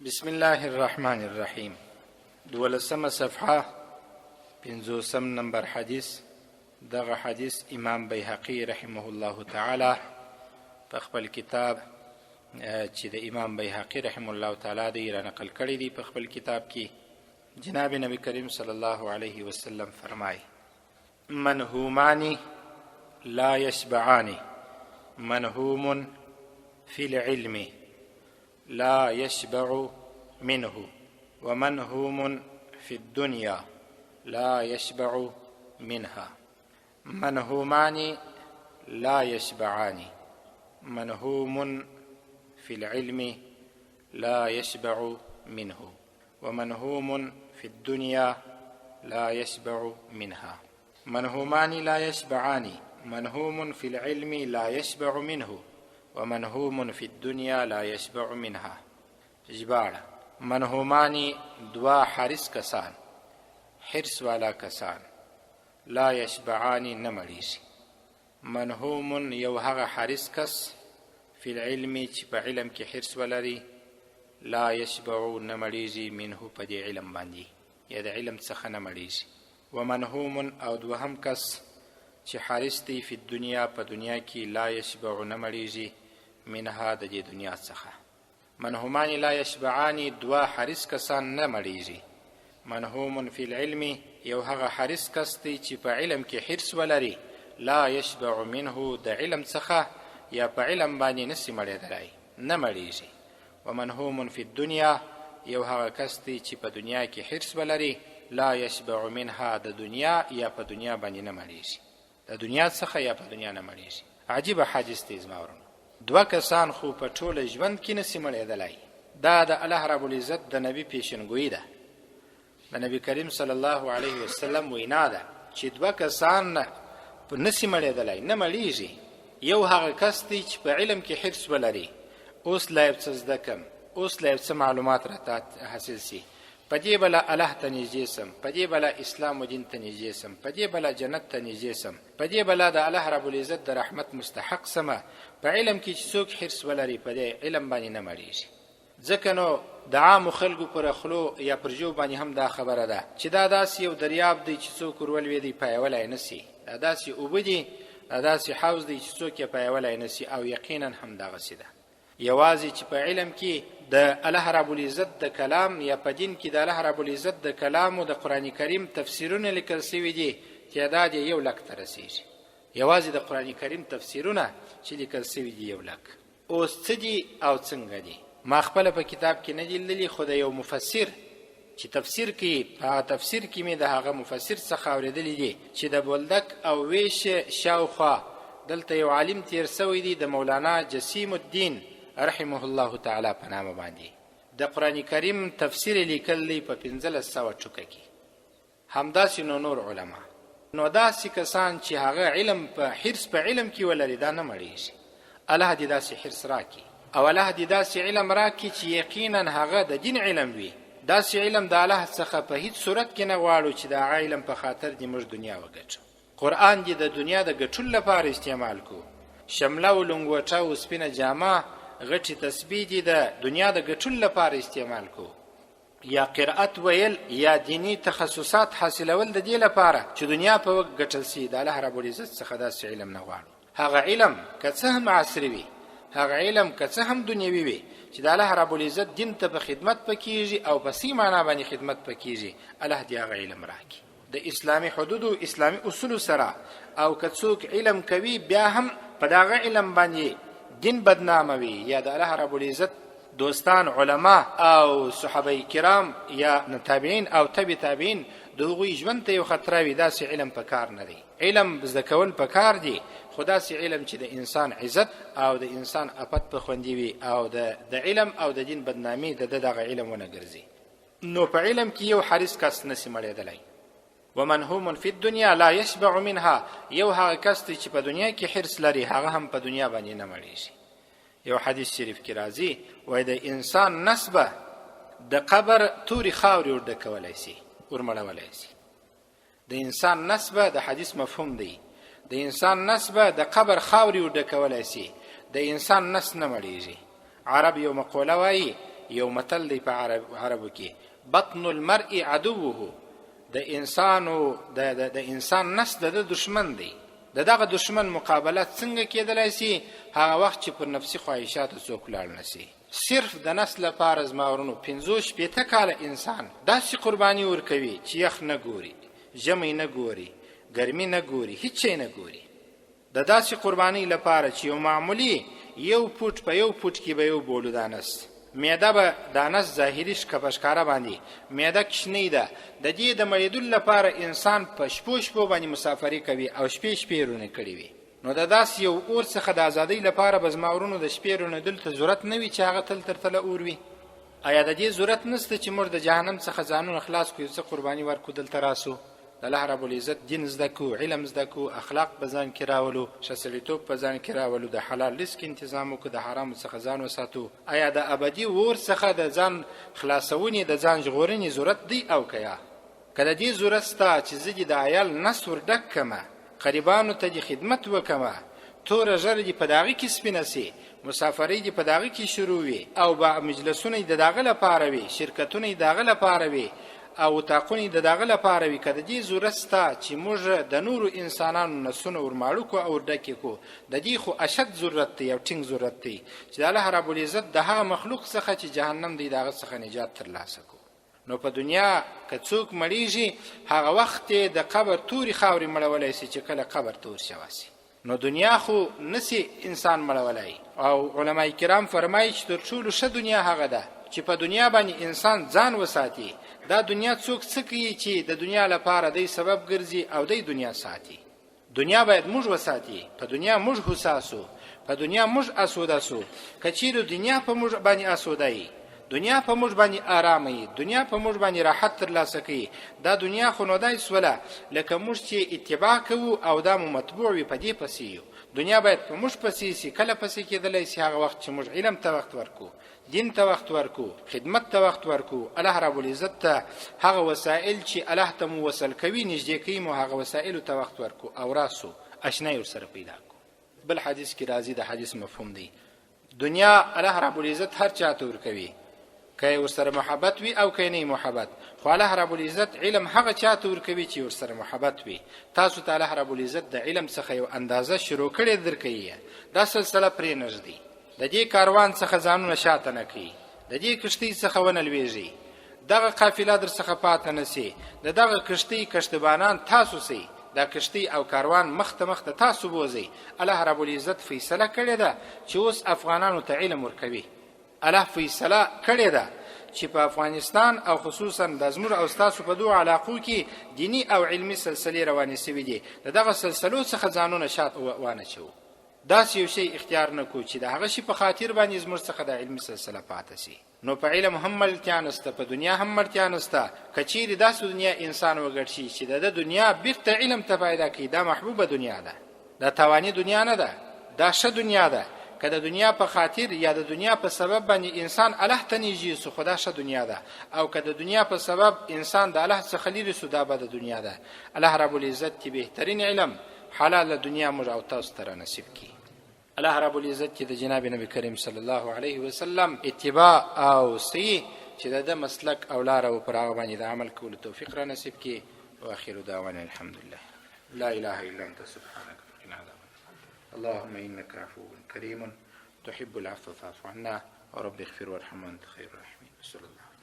بسم الله الرحمن الرحیم. 12 صفحه 50 نمبر حدیث. دغه حدیث امام بیهقی رحمه الله تعالی په خپل کتاب چې د امام بیهقی رحمه الله تعالی دی را نقل کړی دی په خپل کتاب کې جناب نبی کریم صلی الله علیه وسلم فرمایي: منهومان لا يشبعان، منهوم في العلم لا يشبع منه، ومنهوم في الدنيا لا يشبع منها. منهومان لا يشبعان، منهوم في العلم لا يشبع منه، ومنهوم في الدنيا لا يشبع منها. منهومان لا يشبعان، منهوم في العلم لا يشبع منه، ومنهوم في الدنيا لا يشبع منها. ژباړه: منهومانی دوا حارس کسان، حرس والا کسان، لا یشبعانی نه مړیږي. منهوم یو هغه حارس کس، فی العلم چې په علم کې حرس ولري، لا یشبع نه مړیږي منه په دې علم باندې، یا د علم څخه نه مړیږي. ومنهوم او دوهم کس چې حارس دی فی الدنیا په دنیا کې، لا یشبع نه مړیږي منها د دې دنیا څخه. منهومان لا یشبعانی دوا حارس کسان نه مړیږي. منهوم فی العلم یو هغه حارس کس دی چې په علم کې حرس ولري، لا یشبع منه د علم څخه یا په علم باندې نسی مړېدلی، نه مړیږي. ومنهوم فی الدنیا یو هغه کس دی چې په دنیا کې حرس ولري، لا یشبع منها د دنیا یا په دنیا باندې نه مړیږي، د دنیا څخه یا په دنیا نه مړیږي. عجیبه حدیث دی زما ورونو. دوه کسان خو په ټوله ژوند کې نسی مړېدلی. دا د الله رب العزت د نبی پیشنګویي ده، د نبی کریم صلی الله علیه وسلم وینا ده چې دوه کسان نسی مړېدلی، نه مړیږي. یو هغه کس دی چې په علم کې حرص ولري، اوس لا یو څه زده کم، اوس لا یو څه معلومات راته حاصل سي، په دې بله الله ته نږدې سم، په دې بله اسلام و دین ته نږدې سم، په دې بله جنت ته نږدې سم، په دې بله د الله رب العزت د رحمت مستحق سمه. په علم کې چې څوک حرص ولري په دې علم باندې نه مړیږي. ځکه نو د عامو خلکو پر خلو یا پر جو باندې هم دا خبره ده چې دا داسې یو دریاب دی چې څوک ورولوېدی پایولی نه سي، دا داسې اوبه دي، دا داسې حوض دی چې څوک یې پایولی نه سي، او یقینا هم دغسې ده. یوازې چې په علم کې د الله رب العزت د کلام یا په دین کې د الله رب العزت د کلام او د قرآن کریم تفسیرونه لیکل سوي دي، تعداد یې 1,00,000 ته رسیږي. یوازې د قرآن کریم تفسیرونه چې لیکل سوي دي 1,00,000. اوس څه دي او څنګه دي ما خپله په کتاب کې نه دي لیدلي، خو د یو مفسر چې تفسیر کوي، په هغه تفسیر کې مې د هغه مفسر څخه اورېدلی دي چې د بولدک او ویش شاوخوا دلته یو عالم تیر سوی دی د مولانا جسیم الدین رحمه الله تعالی په نامه باندې. د قرآن کریم تفسیر لیکل دی په 1500 ټوکه کې. همداسې نور علما، نو داسې کسان چې هغه علم په حرص په علم کې ولري، دا نه مړیږي. الله دې داسې حرص راکړي، او الله دې داسې علم راکړي چې یقینا هغه د دین علم وي. داسې علم د الله څخه په هیڅ صورت کې نه غواړو چې دا علم په خاطر دې موږ دنیا وګټو. قرآن دې د دنیا د ګټلو لپاره استعمال کو. شمله و لنګوټه و سپینه جامه غټي تسبیح دي د دنیا د ګټلو لپاره استعمال کو، یا قرأت ویل یا دینی تخصصات حاصلول د دې لپاره چې دنیا په وخت ګټل سي. د الله رب العزت څخه داسې علم نه غواړو. هغه علم که څه هم عصري وي، هغه علم که څه هم دنیوي وي، چې د الله رب العزت دین ته په خدمت پکېږي او په سي معنا باندې خدمت پکېږي، الله دې هغه علم راکړي د اسلامي حدودو اسلامي اصولو سره. او که څوک علم کوي بیا هم په دغه علم باندې دین بدناموي، یا د الله رب العزت دوستان علما او صحابه کرام یا تابعین او تبع تابعین د هغوی ژوند ته یو خطر وي، داسې علم په کار نه دی. علم زده کول په کار دی، خو داسې علم چې د انسان عزت او د انسان افت په خوندي وي، او د علم او د دین بدنامي د دغه علم ونه ګرځي. نو په علم کې یو حارس کس نسی مړېدلی. ومنهوم فی الدنیا لا یشبع منها، یو هغه کس دی چې په دنیا کې حرص لري، هغه هم په دنیا باندې نه مړیږي. یو حدیث شریف کې راځي وایي د انسان نسبه د قبر تورې خاورې ورډکولی سي، ورمړولی سي. د انسان نسبه د حدیث مفهوم دی، د انسان نسبه د قبر خاورې ورډکولی سي، د انسان نس نه مړیږي. عرب یو مقوله وایي یو متل دی په عربو کې، بطن المرء عدوه، د انسان نس د دشمن دی. دغه دشمن مقابله څنګه کېدلای شي؟ هغه وخت چې پر نفسي خواهشاتو څوک لاړ نشي. صرف د نس لپاره زما ورونو 50 کاله انسان داسې قرباني ورکوي چې یخ نه ګوري، ژمی نه ګوري، ګرمي نه ګوري، هیڅ شی نه ګوري. د داسې قرباني لپاره چې یو معمولی یو فوټ په یو فوټ کې به یو بولو دانس، معده به دانس ظاهري ښکاره باندې معده کشنی ده. د دې د مړېدو لپاره انسان په شپو باندې مسافري کوي او شپې رونې کړي وي. نو د داس یو اور څخه د ازادۍ لپاره به زما ورونو د شپې رونې دلته ضرورت نه وي چې هغه تل تر تله اور وي؟ آیا د دې ضرورت نشته چې موږ د جهنم څخه ځانونه خلاص کړو، څه قرباني ورکړو، دلته راسو د الله رب العزت دین زده کو، علم زده کو، اخلاق په ځان کې راولو، شسلیتوب په ځان کې راولو، د حلال رزق تنظیم وکړو، د حرام څخه ځان وساتو. آیا د ابدي اور څخه د ځان خلاصونې د ځان ژغورنې ضرورت دی او کیا؟ کله دې ضرورت ستا چې زه د عیال نس ورډک کمه، قریبانو ته د خدمت وکمه، توره ژر دې په داغه کې سپینه سي، مسافرۍ دې په داغه کې شروع وي، او با مجلسونه د داغه لپاره وي، شرکتونه د داغه لپاره وي، او تاقونی د داغه لپاره وي. کده دې ضرورت ستا چې موږ د نورو انسانانو نسونه ورماړو کو او ډکې کو، د دې خو اشد ضرورت دی او ټینګ ضرورت دی چې الله رب العزت د هغه مخلوق څخه چې جهنم دی داغه څخه نجات ترلاسه کو. نو په دنیا که څوک مړیږي هغه وخت د قبر توري خاورې مړولای شي چې کله قبر تور شواسي. نو دنیا خو نسی انسان مړولای، او علماء کرام فرمایي چې تر ټولو ښه دنیا هغه ده چې په دنیا باندې انسان ځان وساتي. دا دنیا څوک څه کوي چې د دنیا لپاره دی سبب ګرځي او دی دنیا ساتي. دنیا باید موږ وساتي، په دنیا موږ حساسو، په دنیا موږ اسوده سو. کچیرو دنیا په موږ باندې اسوده ای، دنیا په موږ باندې آرام ای، دنیا په موږ باندې راحت ترلاسه کوي، دا دنیا خو نو دای سوله لکه موږ چې اتباع کوو او دا مو متبوع وي په دې پسې یو. دنیا باید په موږ پسې سي. کله پسې کېدلی سي؟ هغه وخت چې موږ علم ته وخت ورکو، دین ته وخت ورکو، خدمت ته وخت ورکو، الله رب العزت ته هغه وسایل چې الله ته مو وصل کوي نږدې کوي مو هغه وسایل ته وخت ورکو او راسو اشنای ورسره پیدا کو. بل حدیث کې راځي، د حدیث مفهوم دی دنیا الله رب العزت هر چاته ورکوي، که ورسره محبت وي او که نه محبت، خو الله رب العزت علم هغه چاته ورکوي چې ورسره محبت وي. تاسو ته الله رب العزت د علم څخه یو اندازه شروع کړې درکوي، دا سلسله پرې نږدې، د دې کاروان څخه ځانونه شاته نه کوي، د دې کشتۍ څخه ونه لویږي، دغه قافله در څخه پاتې نه سي، د دغه کشتۍ کشتبانان تاسو سي، دا کشتۍ او کاروان مخ ته تاسو بوزي. الله رب العزت فیصله کړې ده چې اوس افغانانو ته علم ورکوي. الله فیصله کړې ده چې په افغانستان او خصوصا د زموږ او تاسو په دوه علاقو کې دینی او علمی سلسله روانې سوي دي. دغه سلسلو څخه ځانونه شاته وانه چو، داسې یو شی اختیار نه کو چې د هغه شی په خاطر باندې زموږ څخه د علمي سلسله پاتې سي. نو په علم هم ملتیا نسته، په دنیا هم ملتیا نسته. کچېرې داسې دنیا انسان وګرځي شي چې د دنیا بیرته علم ته پیدا کړي، دا محبوبه دنیا ده، دا توانی دنیا نه ده، دا ښه دنیا ده. که د دنیا په خاطر یا د دنیا په سبب باندې انسان الله ته نږدې سو، خدا ښه دنیا ده، او که د دنیا په سبب انسان د الله څخه لرې سو، دا بده دنیا ده. الله رب العزت چې بهترین علم حلال دنیا موږ او تاسو ته نصیب کړي. الله رب العزت چې د جناب نبی کریم صلی الله علیه وسلم اتباع او صحیح چې د مسلک او لار او پر هغه باندې د عمل کولو توفیق را نصیب کړي. واخر دعوانا الحمدلله لا اله الا انت سبحانك فقنا عذاب اللهم انك عفو كريم تحب العفو فاعف عنا ورب اغفر وارحم وانت خير الراحمين.